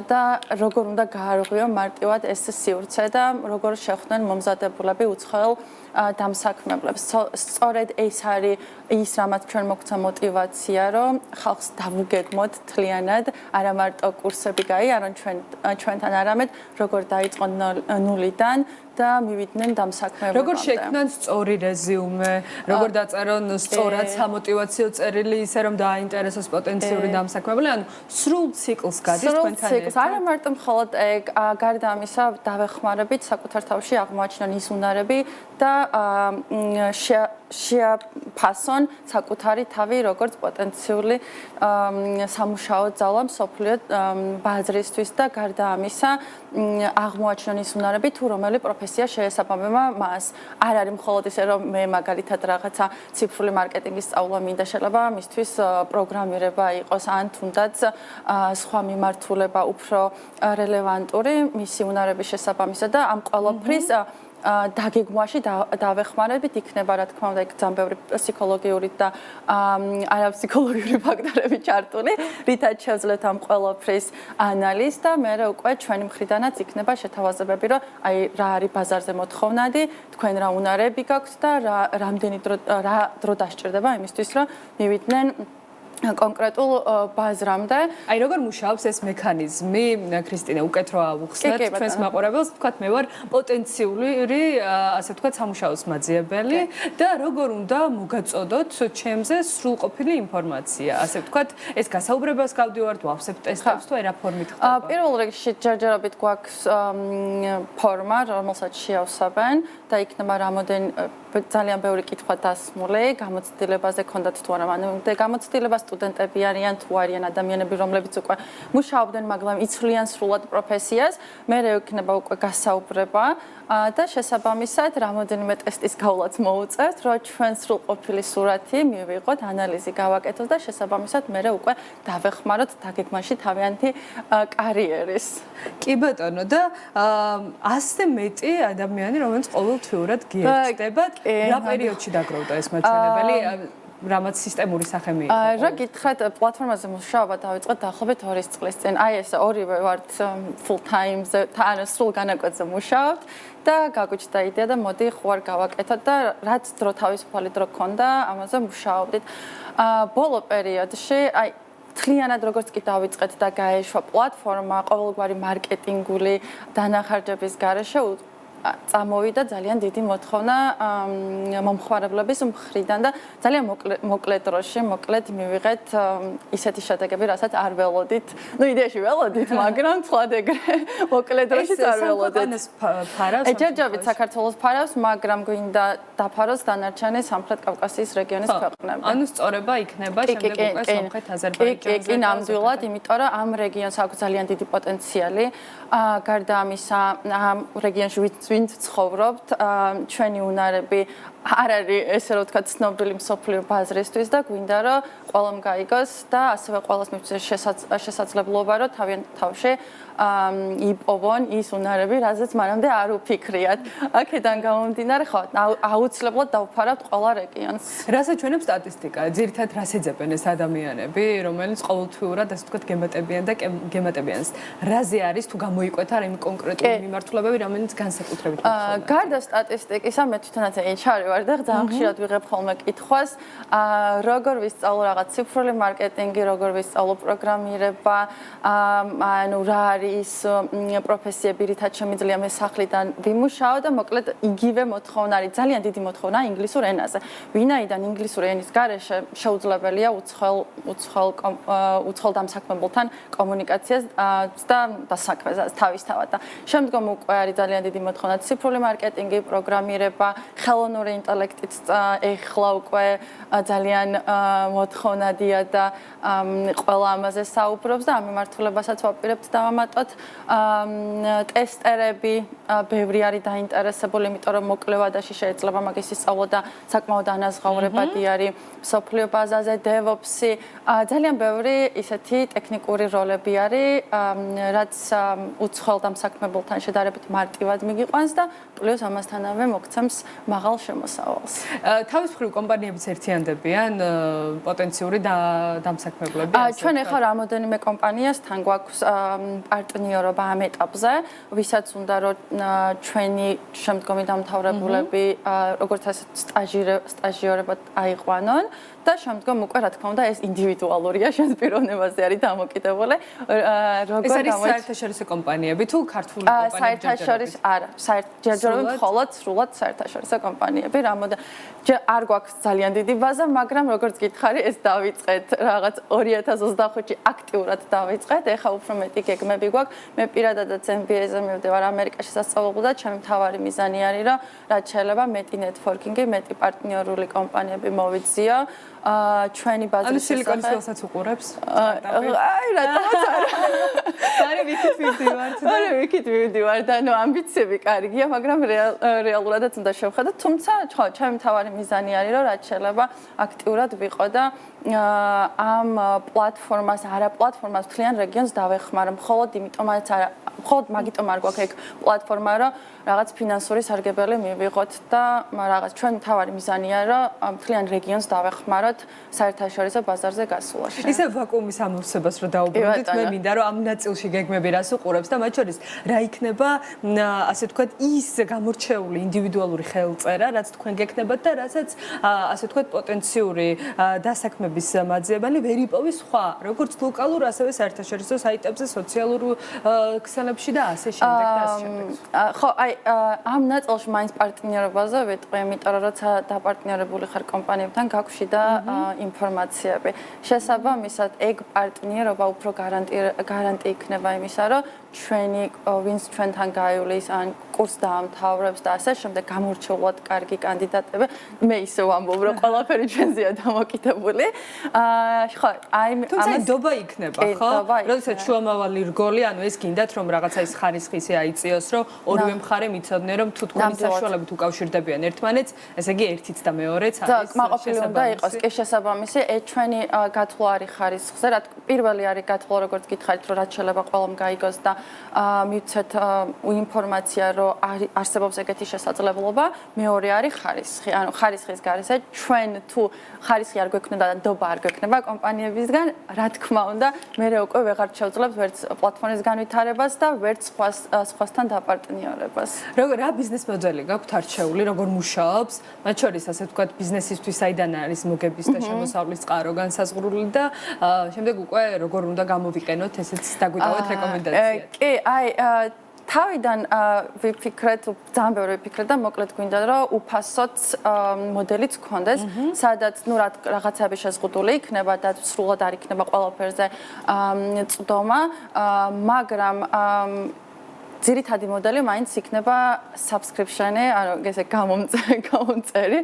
და როგორ უნდა გაარღვიო მარტივად ეს სივრცე და როგორ შეხვდნენ მომზადებულები უცხოელ დამსაქმებლებს. სწორედ ეს არის ის, რამაც ჩვენ მოგვცა мотивация, რომ ხალხს დავუგეგმოთ თლიანად, არა მარტო კურსები გაიარონ ჩვენთან, არამედ როგორ დაიწყონ ნულიდან და მივიდნენ დამსაქმებლებამდე. როგორ შექმნან სწორი რეზიუმე, როგორ დაწერონ სწორად სამოტივაციო წერილი, ისე რომ დააინტერესოს პოტენციური დამსაქმებლები, ანუ სრულ ციკლს გადის თქვენთან ერთად. არა მარტო მხოლოდ ეგ, გარდა ამისა, დავეხმარებით საკუთარ თავში აღმოაჩინონ ის უნარები და შეაფასონ საკუთარი თავი როგორც პოტენციური სამუშაო ძალა მსოფლიო ბაზრისთვის და გარდა ამისა აღმოაჩინონ ის უნარები თუ რომელი პროფესია შეესაბამება მას. არ არის მხოლოდ ისე რომ მე მაგალითად რაღაცა ციფრული მარკეტინგის სწავლა მინდა, შეიძლება მისთვის პროგრამირება იყოს ან თუნდაც სხვა მიმართულება უფრო რელევანტური მისი უნარების შესაბამისად და ამ ყველაფრის დაგეგმვაში დავეხმარებით იქნება რა თქმა უნდა ძალიან ბევრი ფსიქოლოგიური და არაფსიქოლოგიური ფაქტორები ჩართული, რითაც შევძლებთ ამ ყველაფრის ანალიზს და მე უკვე ჩვენი მხრიდანაც იქნება შეთავაზებები, რომ აი რა არის ბაზარზე მოთხოვნადი, თქვენ რა უნარები გაქვთ და რამდენი დრო დასჭირდება იმისთვის, რომ მივიდნენ კონკრეტულ ბაზრამდე. აი როგორ მუშაობს ეს მექანიზმი, ქრისტინე, უკეთ რა ავუხსნათ ჩვენს მაყურებელს, თქვათ მე ვარ პოტენციური, ასე ვთქვათ, სამუშაოს მაძიებელი და როგორ უნდა მოგაწოდოთ ჩემზე სრულყოფილი ინფორმაცია, ასე ვთქვათ, ეს გასაუბრებას გავდივართ, ვავსებ ტესტებს თუ რა ფორმით ხდება? პირველ რიგში ჯერჯერობით გვაქვს ფორმა, რომელსაც შეავსებენ და იქნება რამოდენი ძალიან ბევრი კითხვა დასმული, გამოცდილებაზე ქონდათ თუ არა, ანუ გამოცდილება სტუდენტები არიან თუ არიან ადამიანები, რომლებიც უკვე მუშაობდნენ, მაგრამ იცვლიან სრულად პროფესიას, მერე იქნება უკვე გასაუბრება და შესაბამისად რამოდენიმე ტესტის გავლაც მოუწევთ, რომ ჩვენ სრულყოფილი სურათი მივიღოთ, ანალიზი გავაკეთოთ და შესაბამისად მერე უკვე დავეხმაროთ დაგეგმაში თავიანთი კარიერის. კი ბატონო და ასე მეტი ადამიანი, რომელიც ყოველთვიურად გიერთდებათ, რა პერიოდში დაგროვდა ეს მაჩვენებელი? რამაც სისტემური სახე მიიღო. რა გითხრათ, პლატფორმაზე მუშაობა დავიწყეთ დაახლოებით 2 წლის წინ. აი ეს ორივე ვართ full time-ზე, ანუ სრულ განაკვეთზე მუშაობთ და გაგვიჩნდა იდეა და მოდი ხوار გავაკეთოთ და რაც დრო თავისუფალი დრო ქონდა, ამაზე მუშაობდით. ბოლო პერიოდში, აი თლიანად როგორც კი დავიწყეთ და გაეშვა პლატფორმა, ყოველგვარი მარკეტინგული დანახარჯების გარეშე წამოვიდა ძალიან დიდი მოთხოვნა მომხმარებლების მხრიდან და ძალიან მოკლე დროში მოკლედ მივიღეთ ისეთი შედეგები, რასაც არ ველოდით. ნუ იდეაში ველოდით, მაგრამ თლად ეგრე მოკლე დროში არ ველოდით. ჯერჯერობით საქართველოს ფარავს, მაგრამ გვინდა დაფაროს დანარჩენი სამხრეთ კავკასიის რეგიონის ქვეყნები. ანუ სწორება იქნება შემდეგ უკვე სამხრეთ აზერბაიჯანზე. კი, ნამდვილად, იმიტომ რომ ამ რეგიონს აქვს ძალიან დიდი პოტენციალი. გარდა ამისა, ამ რეგიონში ვინც ცხოვრობთ, ჩვენი უნარები არ არის ესე რომ ვთქვათ ცნობილი მსოფლიო ბაზრისთვის და გვინდა რომ ყველამ გაიგოს და ასევე ყველას მივცეს შესაძლებლობა რომ თავიანთ თავში იპოვონ ის უნარები, რაზეც მანამდე არ უფიქრიათ. აქედან გამომდინარე, ხო, აუცილებლად დავფარავთ ყველა რეგიონს. რას აჩვენებს სტატისტიკა? ძირითადად რას ეძებენ ეს ადამიანები, რომელიც ყოველთვიურად ასე ვთქვათ გემატებიან და გემატებიანს. რაზე არის თუ გამოიკვეთა იმ კონკრეტული მიმართულებები, რომელიც განსაკუთრებით მოხდება? გარდა სტატისტიკისა, მე თვითონაც HR ვარ და ძალიან ხშირად ვიღებ ხოლმე კითხვას, როგორ ვისწავლო რაღაც ციფრული მარკეტინგი, როგორ ვისწავლო პროგრამირება, ანუ რა არის პროფესიები, რითაც შემიძლია მე სახლიდან ვიმუშაო და მოკლედ იგივე მოთხოვნა არის, ძალიან დიდი მოთხოვნა ინგლისურ ენაზე. ვინაიდან ინგლისური ენის გარეშე შეუძლებელია უცხოელ დამსაქმებელთან კომუნიკაციას და საქმეზე თავისთავად. და შემდგომ უკვე არის ძალიან დიდი მოთხოვნა ციფრული მარკეტინგი, პროგრამირება, ხელოვნური ინტელექტიც ეხლა უკვე ძალიან მოთხოვნადია და ყველა ამაზე საუბრობს და ამ მიმართულებასაც ვაპირებთ დავამატოთ. ტესტერები ბევრი არის დაინტერესებული, იმიტომ რომ მოკლე ვადაში შეიძლება მაგის ისწავლო და საკმაოდ ანაზღაურებადი არის მსოფლიო ბაზაზე, DevOps-ი, ძალიან ბევრი ისეთი ტექნიკური როლები არის, რაც უცხოელ დამსაქმებელთან შედარებით მარტივად მიგიყვანს და პლუს ამასთანავე მოგცემს მაღალ შემოსავალს. თავის მხრივ კომპანიებიც ერთიანდებიან პოტენციური დამსაქმებლები. ჩვენ ახლა რამოდენიმე კომპანიასთან გვაქვს პარტნიორობა ამ ეტაპზე, ვისაც უნდა რომ ჩვენი შემდგომი დამთავრებულები როგორც ასეთ სტაჟიორებად აიყვანონ და შემდგომ უკვე რა თქმა უნდა ეს ინდივიდუალურია, შენს პიროვნებაზე არის დამოკიდებული. ეს არის საერთაშორისო კომპანიები თუ ქართული კომპანიები? საერთაშორისო არა, საერთაშორისო მხოლოდ სრულად საერთაშორისო კომპანიები. არ გვაქვს ძალიან დიდი ბაზა, მაგრამ როგორც გითხარი, ეს დავიწყეთ რაღაც 2025-ში აქტიურად დავიწყეთ. ეხლა უფრო მეტი გეგმები გვაქვს. მე პირადადაც MBA-ზე მივდივარ ამერიკაში სასწავლებლად და ჩემი მთავარი მიზანი არის, რომ რაც შეიძლება მეტი ნეტვორკინგი, მეტი პარტნიორული კომპანიები მოვიძიო. ჩვენი ბაზრის სილიკონის ველსაც უყურებს? აი რატომაც არა. არის ვიქით მივდივარ და ნუ ამბიციები კარგია, მაგრამ რეალურადაც უნდა შევხედოთ, თუმცა ხო, ჩემი მთავარი მიზანი არის, რომ რაც შეიძლება აქტიურად ვიყო და ამ პლატფორმას, არა პლატფორმას, მთლიან რეგიონს დავეხმარო, მხოლოდ იმიტომაც არა, მხოლოდ მაგიტომ არ გვაქვს ეგ პლატფორმა, რომ რაღაც ფინანსური სარგებელი მივიღოთ და რაღაც ჩვენ მთავარი მიზანია, რომ მთლიან რეგიონს დავეხმაროთ საერთაშორისო ბაზარზე გასულაში. ისე ვაკუუმის ამოვსებას რომ დაუბრუნდით, მე მინდა რომ ამ ნაწილში გეგმები რას უყურებს და მათ შორის რა იქნება, ასე ვთქვათ, ის გამორჩეული ინდივიდუალური ხელწერა, რაც თქვენ გექნებათ და რასაც ასე ვთქვათ პოტენციური დასაქმების მაძიებელი ვერ იპოვის სხვა, როგორც ლოკალურ, ასევე საერთაშორისო საიტებზე, სოციალურ ქსელებში და ასე შემდეგ და ასე შემდეგ. ხო, აი ამ ნაწილში მაინც პარტნიორობაზე ვიტყვი, იმიტომ რომ როცა დაპარტნიორებული ხარ კომპანიებთან გაგვშიდა ინფორმაციები. შესაბამისად, ეგ პარტნიორობა უფრო გარანტი იქნება იმისა, რომ ჩვენი ვინც ჩვენთან გაივლის ან კურს დაამთავრებს და ასე შემდეგ გამორჩეულად კარგი კანდიდატები, მე ისე ვამბობ, რომ ყველაფერი ჩვენზეა დამოკიდებული. ხო, აი თუმცა ნდობა იქნება, ხო? როდესაც შუამავალი რგოლი, ანუ ეს გინდათ რომ რაღაცა ის ხარისხი ისე აიწიოს, რომ ორივე მხარე მიცოდნენ, რომ თუ თქვენი საშუალებით უკავშირდებიან ერთმანეთს, ესე იგი ერთიც და მეორეც არის კმაყოფილი უნდა იყოს. კი შესაბამისი, ჩვენი გათვლა არის ხარისხზე, რა პირველი არის გათვლა, როგორც გითხარით, რომ რაც შეიძლება ყველამ გაიგოს და მივცეთ ინფორმაცია, რომ არსებობს ეგეთი შესაძლებლობა, მეორე არის ხარისხი. ანუ ხარისხის გარეშე ჩვენ თუ ხარისხი არ გვექნება და ნდობა არ გვექნება კომპანიებისგან, რა თქმა უნდა, მე უკვე ვეღარ შევძლებთ ვერც პლატფორმის განვითარებას და ვერც სხვასთან დაპარტნიორებას. რა ბიზნეს მოდელი გაქვთ არჩეული, როგორ მუშაობს? მათ შორის ასე ვთქვათ, ბიზნესისთვის საიდან არის მოგების და შემოსავლის წყარო განსაზღვრული და შემდეგ უკვე როგორ უნდა გამოვიყენოთ, ესეც დაგვიტოვოთ რეკომენდაციად. კი, აი თავიდან ვიფიქრეთ, ძალიან ბევრი ვიფიქრეთ და მოკლედ გვინდა რომ უფასოც მოდელიც გქონდეს, სადაც ნუ რაღაცები შეზღუდული იქნება და სრულად არ იქნება ყველაფერზე წვდომა, მაგრამ ძირითადი მოდელი მაინც იქნება subscription-ი, ანუ ესე გამომწერი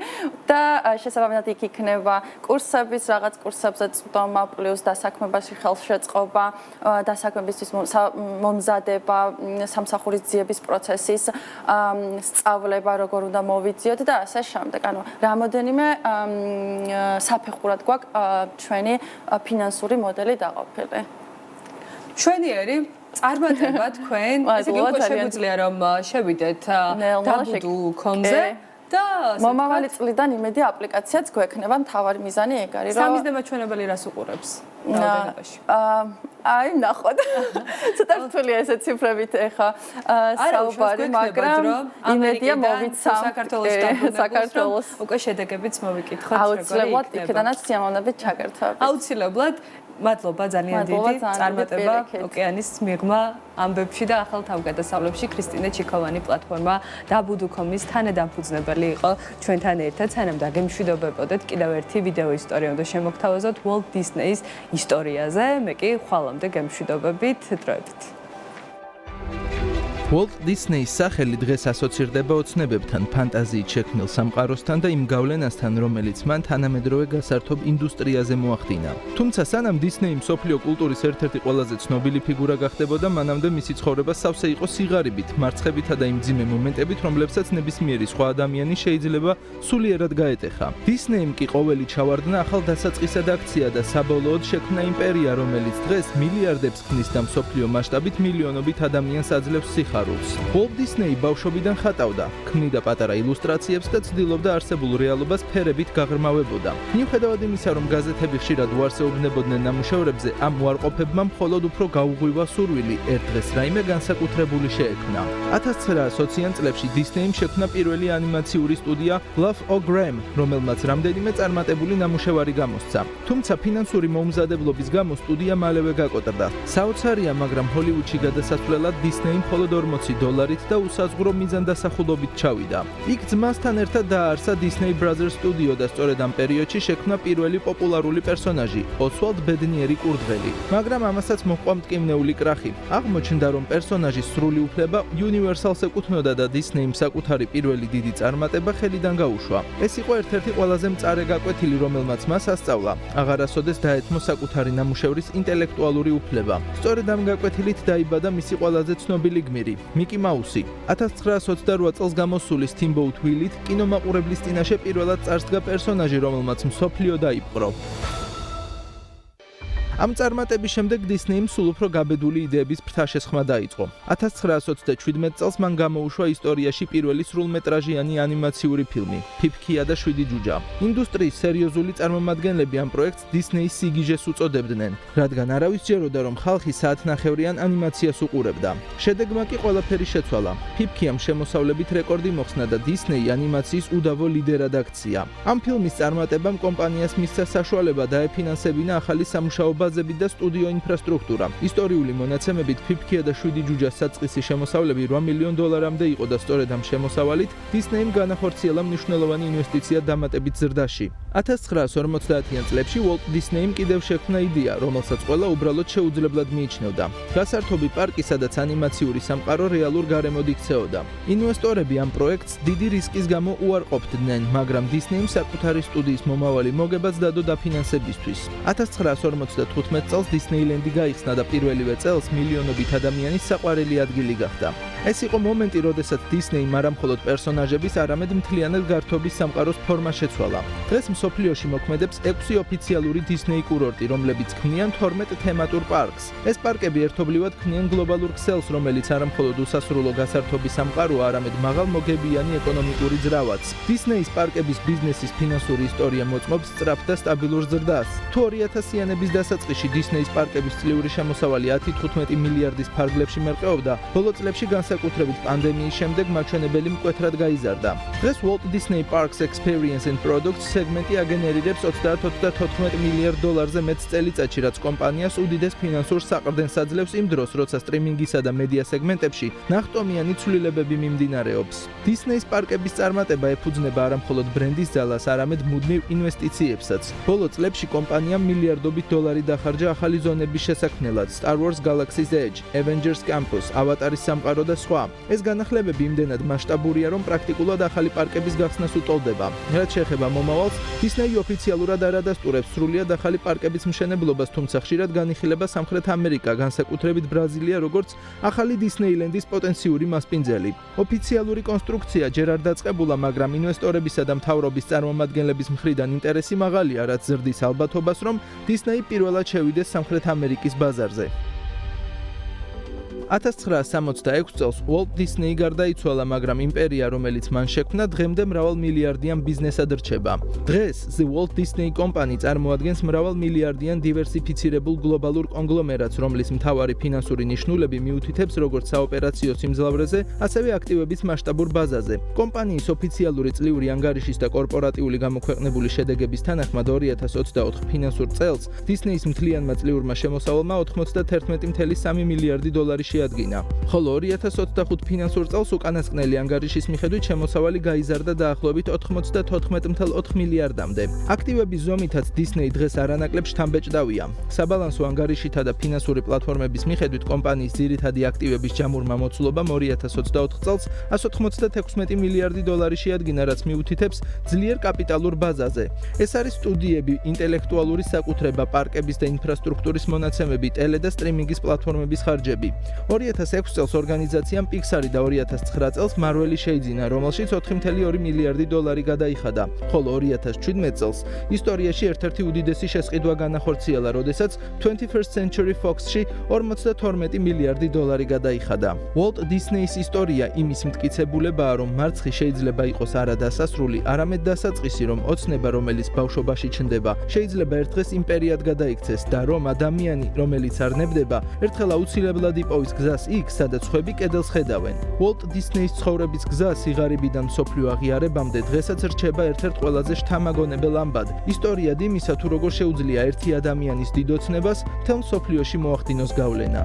და შესაბამისად იქ იქნება კურსების, რაღაც კურსებზე წვდომა პლუს დასაქმებაში ხელშეწყობა, დასაქმებისთვის მომზადება, სამსახურის ძიების პროცესის სწავლება, როგორ უნდა მოვიძიოთ და ასე შემდეგ. ანუ რამოდენიმე საფეხურად გვაქვს ჩვენი ფინანსური მოდელი დაყოფილი. მშვენიერი წარმატება თქვენ, ესე იგი უკვე შეგვიძლია რომ შევიდეთ dabudoo.com-ზე და მომავალი წლიდან იმედი აპლიკაციაც გვექნება, მთავარი მიზანი ეგ არის, რომ სამიზნე მაჩვენებელი რას უყურებს რაოდენობაში. აი ნახოთ. ცოტა რთულია ესე ციფრებით ეხა საუბარი, მაგრამ იმედია მოვიცამ საქართველოს უკვე შედეგებიც მოვიკითხოთ, აუცილებლად იქიდანაც სიამოვნებით ჩაგერთვებით. აუცილებლად მადლობა ძალიან დიდი წარმატება ოკეანის მიღმა ამბებში და ახალ თავგადასავლებში ქრისტინე ჩიქოვანი პლატფორმა dabudoo.com-ის თანადამფუძნებელი იყო ჩვენთან ერთად. სანამ დაგემშვიდობებოდეთ, კიდევ ერთი ვიდეო ისტორია უნდა შემოგთავაზოთ Walt Disney-ის ისტორიაზე. მე კი ხვალამდე გემშვიდობებით, დროებით. Walt Disney-ის სახელი დღეს ასოცირდება ოცნებებთან, ფანტაზიით შექმნილ სამყაროსთან და იმ გავლენასთან, რომელიც მან თანამედროვე გასართობ ინდუსტრიაზე მოახდინა. თუმცა სანამ Disney მსოფლიო კულტურის ერთ-ერთი ყველაზე ცნობილი ფიგურა გახდებოდა, მანამდე მისი ცხოვრება სავსე იყო სიღარიბით, მარცხებითა და იმ მძიმე მომენტებით, რომლებსაც ნებისმიერი სხვა ადამიანი შეიძლება სულიერად გაეტეხა. Disney-მ კი ყოველი ჩავარდნა ახალ დასაწყისად აქცია და საბოლოოდ შექმნა იმპერია, რომელიც დღეს მილიარდებს ქმნის და მსოფლიო მასშტაბით მილიონობით ადამიანს აძლევს სიხარულს. Walt Disney ბავშვობიდან ხატავდა, ქმნიდა პატარა ილუსტრაციებს და ცდილობდა არსებულ რეალობას ფერებით გაღრმავებოდა. მიუხედავად იმისა, რომ გაზეთები ხშირად უარსეუბნებოდნენ ნამუშევრებზე, ამ უარყოფებმა მხოლოდ უფრო გაუღვივა სურვილი, ერთ დღეს რაიმე განსაკუთრებული შეექმნა. 1920-იან წლებში Disney-მ შექმნა პირველი ანიმაციური სტუდია Laugh-O-Gram, რომელმაც რამდენიმე წარმატებული ნამუშევარი გამოსცა. თუმცა ფინანსური მოუმზადებლობის გამო სტუდია მალევე გაკოტრდა. საოცარია, მაგრამ ჰოლივუდში გადასასვლელად Disney მხოლოდ $40 და უსაზღურო მიზანდასახულობით ჩავიდა. იქ ძმასთან ერთად დააარსა Disney Brothers Studio და სწორედ ამ პერიოდში შექმნა პირველი პოპულარული პერსონაჟი, ოსვალდ ბედნიერი კურდღელი. მაგრამ ამასაც მოჰყვა მტკივნეული კრახი. აღმოჩნდა, რომ პერსონაჟის სრული უფლება Universal-ს ეკუთვნოდა და Disney-მ საკუთარი პირველი დიდი წარმატება ხელიდან გაუშვა. ეს იყო ერთ-ერთი ყველაზე მწარე გაკვეთილი, რომელმაც მას ასწავლა. აღარასოდეს დაეთმო საკუთარი ნამუშევრის ინტელექტუალური უფლება. სწორედ ამ გაკვეთილით დაიბადა მისი ყველაზე ცნობილი გმირი, მიკი მაუსი. 1928 წელს გამოსული Steamboat Willie-ით კინომაყურებლის წინაშე პირველად წარსდგა პერსონაჟი, რომელმაც მსოფლიო დაიპყრო. ამ წარმატების შემდეგ Disney-მ სულ უფრო გაბედული იდეების ფრთაშესხმა დაიწყო. 1927 წელს მან გამოუშვა ისტორიაში პირველი სრულმეტრაჟიანი ანიმაციური ფილმი „ფიფქია და 7 ჯუჯა“. ინდუსტრიის სერიოზული წარმომადგენლები ამ პროექტს Disney-ის სიგიჟეს უწოდებდნენ, რადგან არავის ჯეროდა, რომ ხალხი საათნახევრიან ანიმაციას უყურებდა. შედეგმა კი ყველაფერი შეცვალა. ფიფქიამ შემოსავლებით რეკორდი მოხსნა და Disney ანიმაციის უდავო ლიდერად აქცია. ამ ფილმის წარმატებამ კომპანიას მისცა საშუალება დაეფინანსებინა ახალი სამუშაო ბაზები და სტუდიო ინფრასტრუქტურა. ისტორიული მონაცემებით ფიფქია და 7 ჯუჯას საწყისი შემოსავლები $8 მილიონამდე იყო და სწორედ ამ შემოსავალით Disney-მ განახორციელა მნიშვნელოვანი ინვესტიცია დამატებით ზრდაში. 1950-იან წლებში Walt Disney-მ კიდევ შექმნა იდეა, რომელსაც ყველა უბრალოდ შეუძლებლად მიიჩნევდა. გასართობი პარკი, სადაც ანიმაციური სამყარო რეალურ გარემოდ იქცეოდა. ინვესტორები ამ პროექტს დიდი რისკის გამო უარყოფდნენ, მაგრამ Disney-მ საკუთარი სტუდიის მომავალი მოგებაც დადო დაფინანსებისთვის. 1955 წელს Disneyland-ი გაიხსნა და პირველივე წელს მილიონობით ადამიანის საყვარელი ადგილი გახდა. ეს იყო მომენტი, როდესაც Disney-მ არა მხოლოდ პერსონაჟების, არამედ მთლიანად გართობის სამყაროს ფორმა შეცვალა. დღეს მსოფლიოში მოქმედებს 6 ოფიციალური Disney კურორტი, რომლებიც ქმნიან 12 თემატურ პარკს. ეს პარკები ერთობლივად ქმნიან გლობალურ ქსელს, რომელიც არა მხოლოდ უსასრულო გასართობის სამყაროა, არამედ მაღალმოგებიანი ეკონომიკური ძრავაც. Disney-ის პარკების ბიზნესის ფინანსური ისტორია მოწმობს სწრაფ და სტაბილურ ზრდას. თუ 2000-იანების დასაწყისში Disney-ის პარკების წლიური შემოსავალი 10-15 მილიარდის ფარგლებში მერყეობდა, ბოლო წლებში განსაკუთრებით პანდემიის შემდეგ მაჩვენებელი მკვეთრად გაიზარდა. დღეს Walt Disney Parks Experience and Products სეგმენტი აგენერირებს $30-34 მილიარდ მეტ წელიწადში, რაც კომპანიას უდიდეს ფინანსურ საყრდენს აძლევს იმ დროს, როცა სტრიმინგისა და მედია სეგმენტებში ნახტომიანი ცვლილებები მიმდინარეობს. Disney-ის პარკების წარმატება ეფუძნება არა მხოლოდ ბრენდის ძალას, არამედ მუდმივ ინვესტიციებსაც. ბოლო წლებში კომპანიამ მილიარდობით დოლარი დახარჯა ახალი ზონების შესაქმნელად: Star Wars Galaxy's Edge, Avengers Campus, ავატარის სამყარო და სხვა. ეს განახლებები იმდენად მასშტაბურია, რომ პრაქტიკულად ახალი პარკების გახსნას უტოლდება. რაც შეეხება მომავალს, დისნეი ოფიციალურად არ ადასტურებს სრულიად ახალი პარკების მშენებლობას, თუმცა ხშირად განიხილება სამხრეთ ამერიკა, განსაკუთრებით ბრაზილია, როგორც ახალი დისნეილენდის პოტენციური მასპინძელი. ოფიციალური კონსტრუქცია ჯერ არ დაწყებულა, მაგრამ ინვესტორებისა და მთავრობის წარმომადგენლების მხრიდან ინტერესი მაღალია, რაც ზრდის ალბათობას, რომ დისნეი პირველად შევიდეს სამხრეთ ამერიკის ბაზარზე. 1966 წელს უოლტ დისნეი გარდაიცვალა, მაგრამ იმპერია, რომელიც მან შექმნა, დღემდე მრავალმილიარდიან ბიზნესად რჩება. დღეს The Walt Disney Company წარმოადგენს მრავალმილიარდიან დივერსიფიცირებულ გლობალურ კონგლომერატს, რომლის მთავარი ფინანსური ნიშნულები მიუთითებს როგორც საოპერაციო სიმძლავრეზე, ასევე აქტივების მასშტაბურ ბაზაზე. კომპანიის ოფიციალური წლიური ანგარიშის და კორპორატიული გამოქვეყნებული შედეგების თანახმად 2024 ფინანსურ წელს დისნეის მთლიანმა წლიურმა შემოსავალმა 91.3 მილიარდი დოლარი შეადგინა. ხოლო 2025 ფინანსურ წელს უკანასკნელი ანგარიშის მიხედვით შემოსავალი გაიზარდა დაახლოებით 94.4 მილიარდამდე. აქტივების ზომითაც დისნეი დღეს არანაკლებ შთამბეჭდავია. საბალანსო ანგარიშითა და ფინანსური პლატფორმების მიხედვით კომპანიის ძირითადი აქტივების ჯამურმა მოცულობამ 2024 წელს 196 მილიარდი დოლარი შეადგინა, რაც მიუთითებს ძლიერ კაპიტალურ ბაზაზე. ეს არის სტუდიები, ინტელექტუალური საკუთრება, პარკების და ინფრასტრუქტურის მონაცემები, ტელე და სტრიმინგის პლატფორმების ხარჯები. 2006 წელს ორგანიზაციამ Pixar-ი და 2009 წელს Marvel-ი შეიძინა, რომელშიც 4.2 მილიარდი დოლარი გადაიხადა, ხოლო 2017 წელს ისტორიაში ერთ-ერთი უდიდესი შესყიდვა განახორციელა, როდესაც 21st Century Fox-ში 42 მილიარდი დოლარი გადაიხადა. Walt Disney-ის ისტორია იმის მტკიცებულებაა, რომ მარცხი შეიძლება იყოს არა დასასრული, არამედ დასაწყისი, რომ ოცნება, რომელიც ბავშვობაში ჩნდება, შეიძლება ერთ დღეს იმპერიად გადაიქცეს და რომ ადამიანი, რომელიც არ ნებდება, ერთხელ აუცილებლად იპოვის გზას იქ, სადაც ხვები კედელს ხედავენ. Walt Disney-ის ცხოვრების გზა სიღარიბიდან მსოფლიო აღიარებამდე დღესაც რჩება ერთ-ერთ ყველაზე შთამაგონებელ ამბად. ისტორია იმისა, თუ როგორ შეუძლია ერთი ადამიანის დიდ ოცნებას მთელ მსოფლიოში მოახდინოს გავლენა.